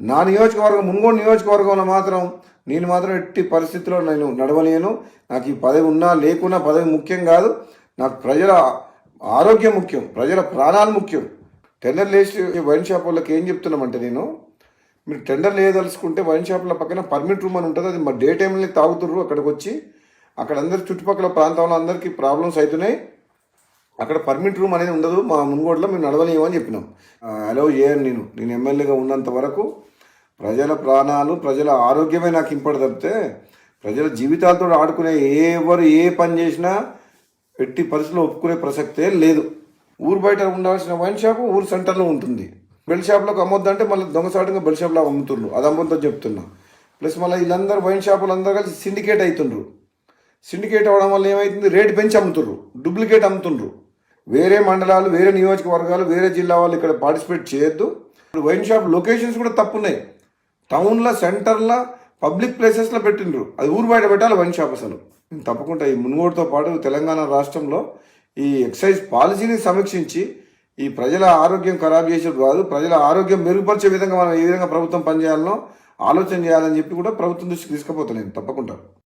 నా నియోజకవర్గం మున్గోడు నియోజకవర్గంలో మాత్రం నేను మాత్రం ఎట్టి పరిస్థితుల్లో నేను నడవలేను. నాకు ఈ పదవి ఉన్నా లేకున్నా పదవి ముఖ్యం కాదు. నాకు ప్రజల ఆరోగ్యం ముఖ్యం, ప్రజల ప్రాణాలు ముఖ్యం. టెండర్ లేచి వైన్ షాప్ వాళ్ళకి ఏం చెప్తున్నామంటే, మీరు టెండర్ లేదలుచుకుంటే వైన్ షాప్ల పక్కన పర్మిట్ రూమ్ అని ఉంటుంది. అది మా డే టైంలో తాగుతుర్రు. అక్కడికి వచ్చి అక్కడ అందరి చుట్టుపక్కల ప్రాంతంలో అందరికీ ప్రాబ్లమ్స్ అవుతున్నాయి. అక్కడ పర్మిట్ రూమ్ అనేది ఉండదు. మా మున్గోడులో మేము నడవలేము అని చెప్పినాం. అలౌ చేయను. నేను ఎమ్మెల్యేగా ఉన్నంత వరకు ప్రజల ప్రాణాలు, ప్రజల ఆరోగ్యమే నాకు ఇంపడి తప్పితే ప్రజల జీవితాలతో ఆడుకునే ఎవరు ఏ పని చేసినా ఎట్టి పరిస్థితుల్లో ఒప్పుకునే ప్రసక్తే లేదు. ఊరు బయట ఉండాల్సిన వైన్ షాపు ఊరు సెంటర్లో ఉంటుంది. బెల్ షాప్లోకి అమ్మొద్దంటే మళ్ళీ దొంగసాటుగా బెల్ షాప్లో అమ్ముతుండ్రు. అది అమ్మొద్దని చెప్తున్నా. ప్లస్ మళ్ళీ వీళ్ళందరూ వైన్ షాపులు అందరూ కలిసి సిండికేట్ అవుతుండ్రు. సిండికేట్ అవ్వడం వల్ల ఏమవుతుంది, రేటు పెంచి అమ్ముతుండ్రు, డూప్లికేట్ అమ్ముతుండ్రు. వేరే మండలాలు, వేరే నియోజకవర్గాలు, వేరే జిల్లా వాళ్ళు ఇక్కడ పార్టిసిపేట్ చేయొద్దు. ఇప్పుడు వైన్ షాప్ లొకేషన్స్ కూడా తప్పున్నాయి. టౌన్లో, సెంటర్లో, పబ్లిక్ ప్లేసెస్లో పెట్టిండ్రు. అది ఊరు బయట పెట్టాలి వైన్ షాప్. అసలు తప్పకుండా ఈ మున్గోడుతో పాటు తెలంగాణ రాష్ట్రంలో ఈ ఎక్సైజ్ పాలసీని సమీక్షించి ఈ ప్రజల ఆరోగ్యం ఖరాబ్ చేసేది కాదు, ప్రజల ఆరోగ్యం మెరుగుపరిచే విధంగా మనం ఏ విధంగా ప్రభుత్వం పనిచేయాలనో ఆలోచన చేయాలని చెప్పి కూడా ప్రభుత్వం దృష్టికి తీసుకుపోతాను నేను తప్పకుండా.